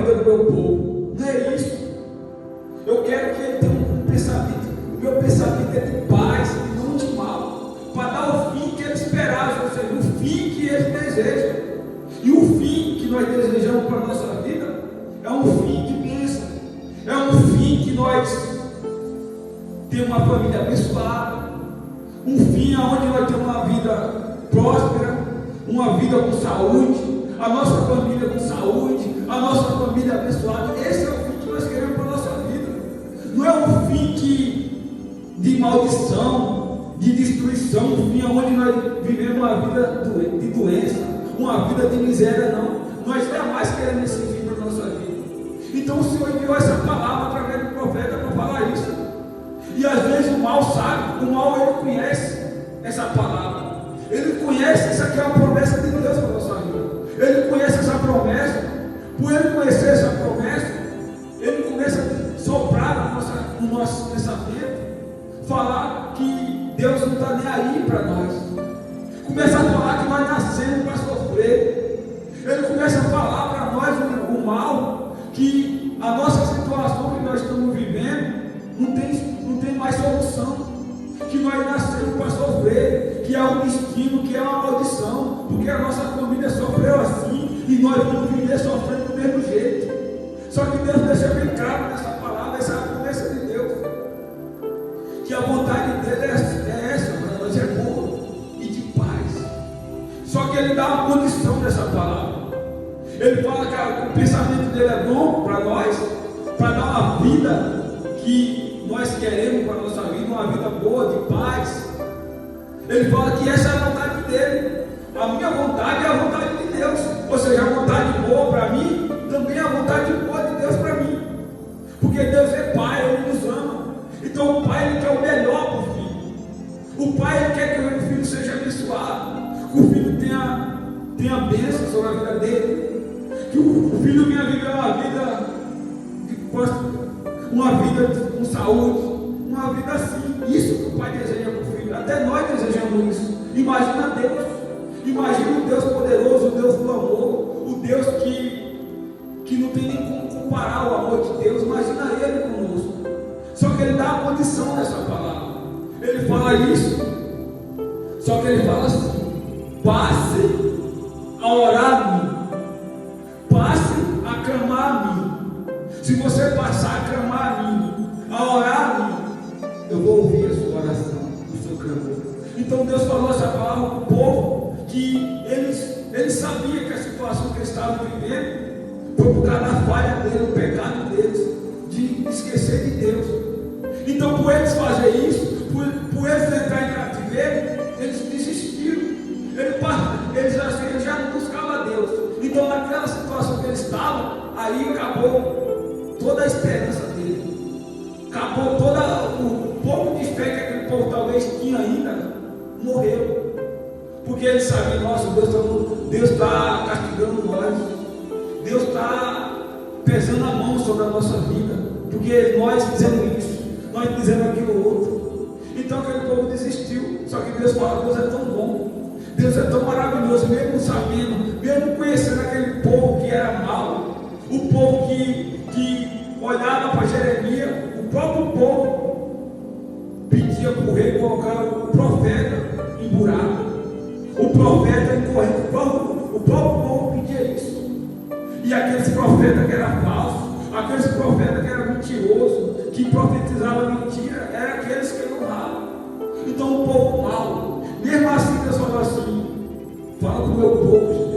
vida do meu povo. Não é isso. Eu quero que ele tenha um pensamento. O meu pensamento é de paz e não de mal, para dar o fim que ele esperava, ou seja, o fim que ele deseja. E o fim que nós desejamos para a nossa vida é um fim de bênção, é um fim que nós temos uma família abençoada, um fim onde nós temos uma vida próspera, uma vida com saúde, a nossa família com saúde, a nossa família abençoada. Esse é o fim que nós queremos para a nossa vida. Não é um fim de maldição, de destruição, um fim onde nós vivemos uma vida de doença, uma vida de miséria, não. Nós jamais queremos esse fim para a nossa vida. Então o Senhor enviou essa palavra através do profeta para falar isso. E às vezes o mal sabe, o mal ele conhece essa palavra. Ele conhece, essa aqui é uma promessa de Deus para a nossa vida. Ele conhece essa promessa. Por ele conhecer essa promessa, ele começa a soprar no nosso pensamento, falar que Deus não está nem aí para nós. Começa a falar que nós nascemos para sofrer. Ele começa a falar para nós o mal, que a nossa situação que nós estamos vivendo não tem mais solução, que nós nascemos para sofrer, que é um destino, que é uma maldição, porque a nossa família sofreu assim e nós vamos viver sofrendo do mesmo jeito. Só que Deus deixa bem claro nessa palavra, essa é a promessa de Deus, que a vontade dele é essa para nós, é boa e de paz. Só que ele dá uma condição nessa palavra. Ele fala que o pensamento dele é bom para nós, para dar uma vida que nós queremos para a nossa vida, uma vida boa, de paz. Ele fala que essa é a vontade dele. A minha vontade é a vontade de Deus. Ou seja, a vontade boa para mim também é a vontade boa de Deus para mim. Porque Deus é Pai, Ele nos ama. Então o Pai ele quer o melhor para o filho. O Pai ele quer que o filho seja abençoado, que o filho tenha bênção sobre a vida dele, que o filho venha viver uma vida com saúde, uma vida assim. Isso que o Pai deseja para o filho. Até nós desejamos isso. Imagina Deus. Imagina o Deus poderoso, o Deus do amor, o Deus que não tem nem como comparar o amor de Deus. Imagina Ele conosco. Só que Ele dá a condição nessa palavra. Ele fala isso. Só que Ele fala assim: passe a orar a mim, passe a clamar a mim. Se você passar a clamar a mim, a orar a mim, eu vou ouvir a sua oração, o seu clamor. Então Deus falou essa palavra para o povo, que eles sabiam que a situação que eles estavam vivendo foi por causa da falha dele, o pecado deles, de esquecer de Deus. Então, por eles fazer isso, por eles entrar em cativeiro, eles desistiram. Eles já não buscavam Deus. Então, naquela situação que eles estavam, aí acabou toda a esperança dele. Acabou o pouco de fé que aquele povo talvez tinha ainda, morreu. Porque eles sabem, nossa, Deus está castigando nós. Deus está pesando a mão sobre a nossa vida. Porque nós fizemos isso, nós fizemos aquilo outro. Então aquele povo desistiu. Só que Deus fala: Deus é tão bom, Deus é tão maravilhoso, mesmo sabendo, mesmo conhecendo aquele povo que era mau, o povo que olhava para Jeremias, o próprio povo pedia para o rei colocar o profeta em buraco, o profeta em corrente. O próprio povo pedia isso. E aqueles profetas que eram falsos, aqueles profetas que eram mentirosos, que profetizavam mentira, eram aqueles que não honravam. Então o povo mau, mesmo assim Deus falou assim: fala para o meu povo, gente.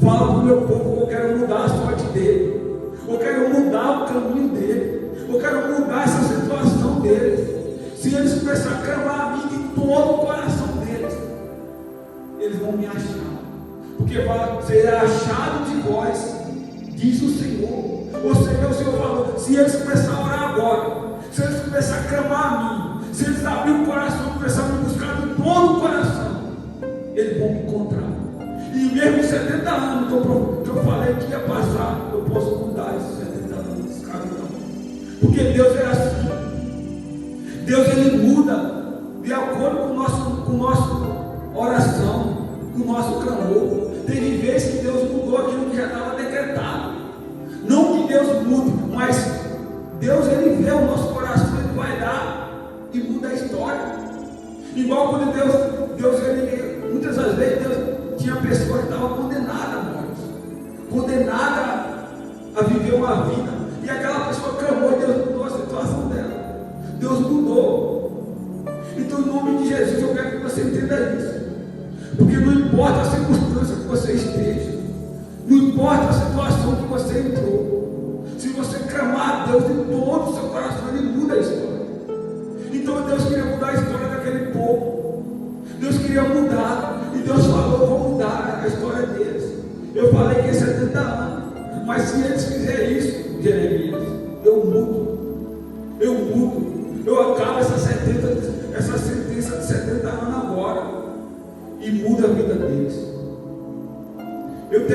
Fala para o meu povo que eu quero mudar a sorte dele, eu quero mudar o caminho dele, eu quero mudar essa situação deles. Se eles começarem a clamar a mim de todo o coração deles, eles vão me achar. Porque vai ser achado de vós, diz o Senhor. Ou seja, o Senhor falou: se eles começarem a orar agora, se eles começarem a clamar a mim, se eles abrirem o coração e começarem a me buscar de todo o coração, eles vão me encontrar. E mesmo 70 anos que eu falei que ia passar, eu posso mudar esses 70 anos de escravidão. Porque Deus é assim. Deus ele muda de acordo com nossa oração, com o nosso clamor. Teve vezes que Deus mudou aquilo que já estava decretado. a viver uma vida. E aquela pessoa clamou e Deus mudou a situação dela. Deus mudou. Então, em nome de Jesus, eu quero que você entenda isso. Porque não importa a circunstância que você esteja, não importa a situação que você entrou, se você clamar a Deus de todo o seu coração, Ele muda a história. Então Deus queria mudar a história daquele povo. Deus queria mudar. E Deus falou: vou mudar a história deles. Eu falei que é 70 anos. Mas se eles fizerem isso, Jeremias, eu mudo. Eu acabo essa sentença de 70 anos agora. E muda a vida deles. Eu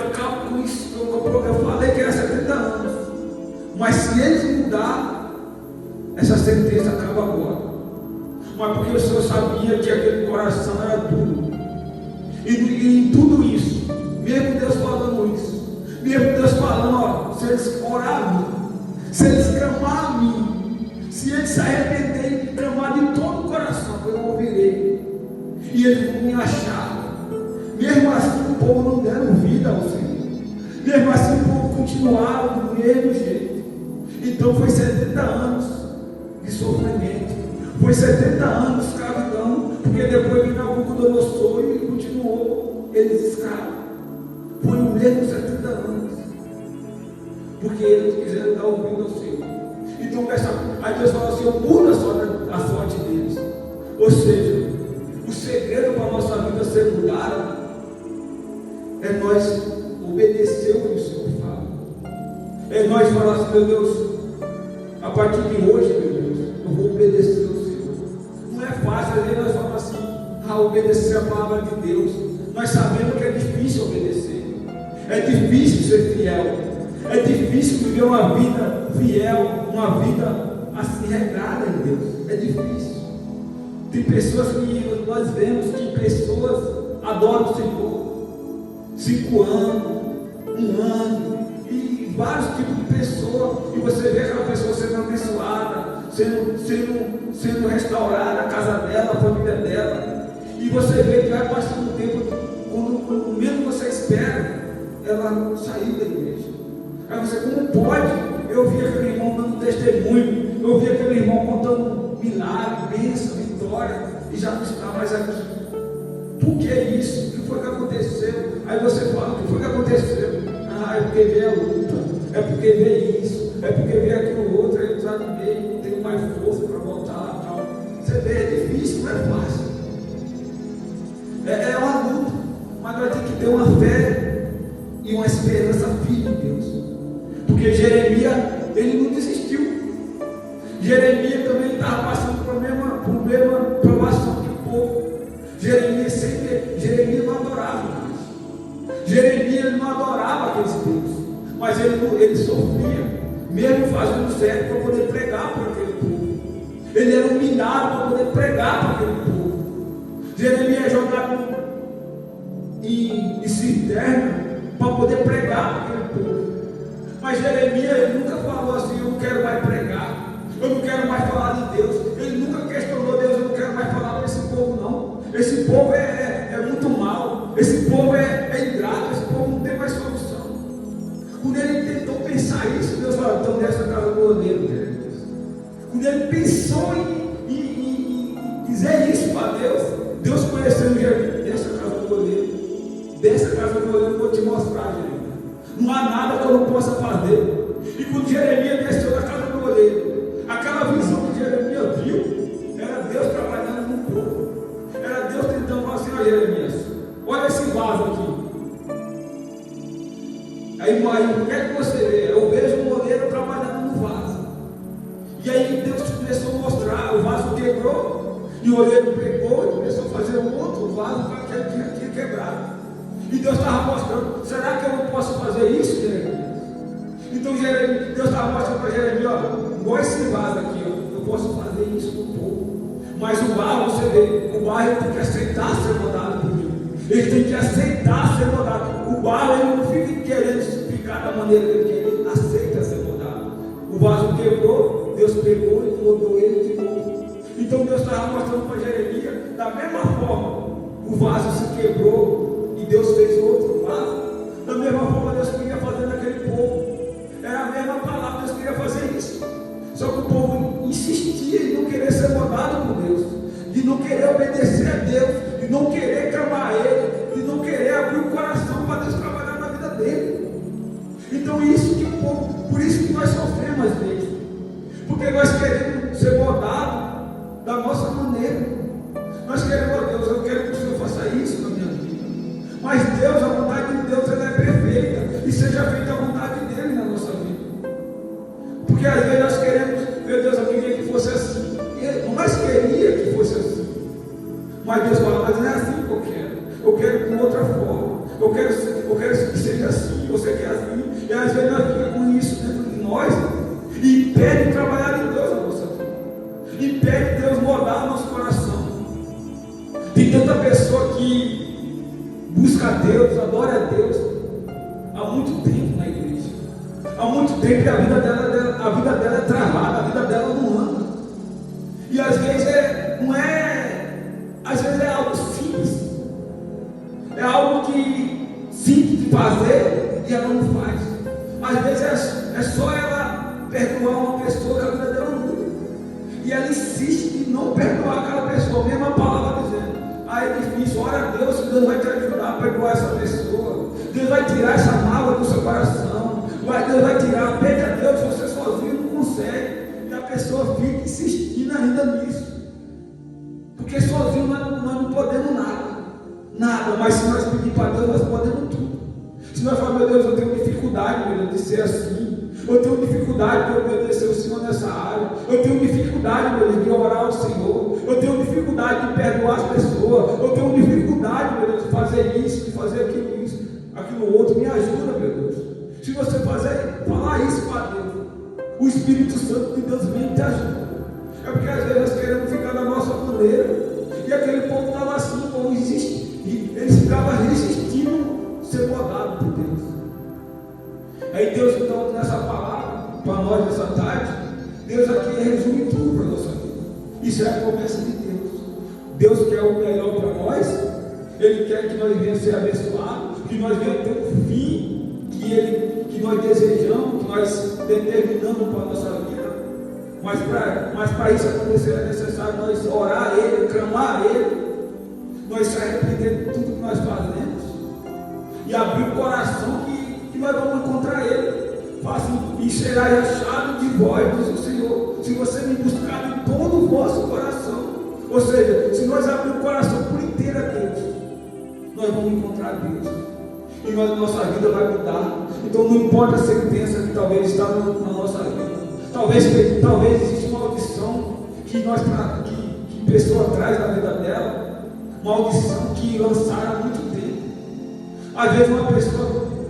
acabo com isso. Eu falei que era 70 anos. Mas se eles mudar, essa sentença acaba agora. Mas porque o Senhor sabia que aquele coração era duro. E em tudo isso, mesmo Deus falando isso, mesmo Deus falando, ó, se eles orarem a mim, se eles clamar a mim, se eles se arrependerem e clamar de todo o coração, eu ouvirei. E eles vão me achar. Mesmo assim, o povo não deram vida ao Senhor. Mesmo assim, o povo continuaram do mesmo jeito. Então foi 70 anos de sofrimento. Foi 70 anos de escravidão. Porque depois veio Nabucodonosor e continuou eles escravos. Foi o mesmo 70 anos. Porque eles quiseram dar ouvido ao Senhor. Então, aí Deus falou assim: muda a sorte deles. Ou seja, o segredo para a nossa vida ser mudada é nós obedecer o que o Senhor fala. É nós falar assim: meu Deus, a partir de hoje, meu Deus, eu vou obedecer ao Senhor. Não é fácil, às vezes nós falamos assim, obedecer a palavra de Deus. Nós sabemos que é difícil obedecer. É difícil ser fiel. É difícil viver uma vida fiel, uma vida assim regrada em Deus. É difícil. Tem pessoas que nós vemos que pessoas adoram o Senhor 5 anos, 1 ano, e vários tipos de pessoas, e você vê aquela pessoa sendo abençoada, sendo restaurada, a casa dela, a família dela, e você vê que vai passando o tempo, quando menos você espera, ela saiu da igreja. Aí você, como pode? Eu vi aquele irmão dando testemunho, eu vi aquele irmão contando milagre, bênção, vitória, e já não está mais aqui. Por que isso? O que foi que aconteceu? Aí você fala: o que foi que aconteceu? É porque veio a luta, é porque veio isso, é porque veio aquilo outro, aí eu desanimei, não tenho mais força para voltar, tal. Você vê, é difícil, não é fácil. É uma luta, mas nós temos que ter uma fé e uma esperança firme em Deus. Porque Jeremias, ele não desistiu. Jeremias também estava passando por a mesma provação que o povo. Jeremias não adorava mais. Jeremias não adorava aqueles deuses. Mas ele sofria, mesmo fazendo certo para poder pregar para aquele povo. Ele era humilhado para poder pregar para aquele povo. Jeremias é jogado em cisterna para poder pregar para aquele povo. Mas Jeremias nunca falou assim: eu não quero mais pregar, eu não quero mais falar de Deus. Ele nunca questionou Deus: eu não quero mais falar para esse povo, não. Esse povo é muito mau, esse povo é ingrato, esse povo não tem mais solução. Quando ele tentou pensar isso, Deus falou: então desce a casa do goleiro, Jeremias. Quando ele pensou em dizer isso para Deus, Deus conheceu Jeremias: desce a casa do goleiro, desce a casa do goleiro, eu vou te mostrar, Jeremias. Não há nada que eu não possa fazer. E quando Jeremias desceu da casa do goleiro, aquela visão que Jeremias viu era Deus trabalhando no povo. Era Deus tentando falar assim: ó Jeremias, olha esse vaso aqui. Aí o que é que você vê? Eu vejo o goleiro trabalhando no vaso. E aí Deus começou a mostrar: o vaso quebrou, e o goleiro pegou e começou a fazer um outro vaso que tinha quebrado. E Deus estava mostrando: será que eu não posso fazer isso, Jeremias? Então Deus estava mostrando para Jeremias: ó, igual esse vaso aqui, ó, eu posso fazer isso com o povo. Mas o barro, você vê, o barro tem que aceitar ser mandado por mim. Ele tem que aceitar ser mandado. O barro, ele não fica querendo ficar da maneira que ele quer, ele aceita ser mandado. O vaso quebrou, Deus pegou e mudou ele de novo. Então Deus estava mostrando para Jeremias: da mesma forma, o vaso se quebrou e Deus fez outro vaso. Da mesma forma, Deus queria fazer naquele povo. Só que o povo insistia em não querer ser mudado por Deus, de não querer obedecer a Deus, de não querer clamar a Ele, de não querer abrir o coração para Deus trabalhar na vida dele. Então isso que o povo, por isso que nós sofremos às vezes, porque nós queremos ser moldados da nossa maneira. Nós queremos, ó Deus, eu quero que o Senhor faça isso na minha vida. Mas Deus, a vontade de Deus, ela é perfeita, e seja feita a vontade dele na nossa vida. Porque às vezes nós queremos, meu Deus, eu queria que fosse assim. Nós queríamos que fosse assim. Mas Deus fala, mas não é assim que eu quero. Eu quero de outra forma. Eu quero que seja assim, você quer assim. E às vezes nós ficamos com isso dentro de nós e impede trabalhar em Deus na nossa vida. Impede Deus moldar o nosso coração. Tem tanta pessoa que busca a Deus, adora a Deus há muito tempo na igreja. Há muito tempo que a vida dela é travada, a vida dela não anda. E às vezes às vezes é algo simples. É algo que simples de fazer e ela não faz. Às vezes é só ela perdoar uma pessoa que a vida dela não muda. E ela insiste em não perdoar aquela pessoa, mesmo a palavra dizendo, é difícil, ora a Deus, Deus vai te ajudar a perdoar essa pessoa. Deus vai tirar essa mágoa do seu coração. Deus vai tirar, pede a Deus, você sozinho não consegue. E a pessoa fica insistindo ainda nisso. Porque sozinho nós não podemos nada, mas se nós pedirmos para Deus, nós podemos tudo. Se nós falarmos, meu Deus, eu tenho dificuldade, meu Deus, de ser assim, eu tenho dificuldade de obedecer o Senhor nessa área, eu tenho dificuldade, meu Deus, de orar ao Senhor, eu tenho dificuldade de perdoar as pessoas, eu tenho dificuldade, meu Deus, de fazer isso, de fazer aquilo outro, me ajuda, meu Deus. Se você falar isso para Deus, o Espírito Santo de Deus vem e te ajuda. É porque às vezes nós queremos ficar na nossa maneira. E aquele povo estava assim, como existe. E eles ficavam resistindo ser moldado por Deus. Aí Deus, então, nessa palavra, para nós nessa tarde, Deus aqui resume tudo para a nossa vida. Isso é a promessa de Deus. Deus quer o melhor para nós. Ele quer que nós venhamos ser abençoados, que nós venhamos ter o fim que nós desejamos, que nós determinamos para a nossa vida. Mas para isso acontecer é necessário nós orar a Ele, clamar a Ele, nós se arrepender de tudo que nós fazemos e abrir o coração que nós vamos encontrar Ele. E será achado de vós, diz o Senhor, se você me buscar de todo o vosso coração. Ou seja, se nós abrirmos o coração por inteiro a Deus, nós vamos encontrar Deus. E nossa vida vai mudar. Então não importa a sentença que talvez está na nossa vida. Talvez exista uma maldição que pessoa traz na vida dela, maldição que lançaram há muito tempo. Às vezes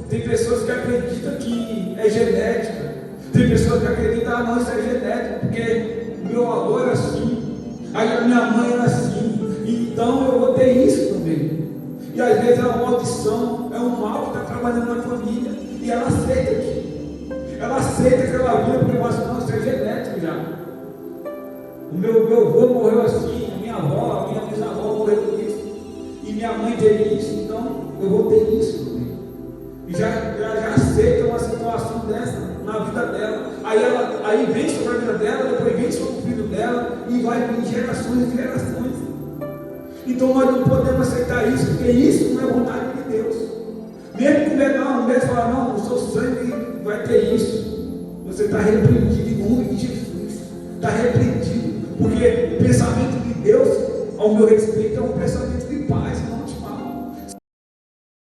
tem pessoas que acreditam que é genética, tem pessoas que acreditam, não, isso é genético, porque meu avô era assim, aí a minha mãe era assim, então eu vou ter isso também. E às vezes é uma maldição, é um mal que está trabalhando na família, e ela aceita aquilo. Ela aceita aquela vida porque ela acha, não, isso é genético já. O meu avô morreu assim, a minha avó, a minha bisavó morreu disso, e minha mãe teve isso, então eu vou ter isso também. E já aceita uma situação dessa na vida dela. Aí vem sobre a vida dela, depois vem sobre o filho dela, e vai em gerações e gerações. Então nós não podemos aceitar isso, porque isso não é vontade de Deus. Mesmo que o médico falar, não, o seu sangue vai ter isso, você está repreendido em nome de Jesus. Está repreendido, porque o pensamento de Deus, ao meu respeito, é um pensamento de paz.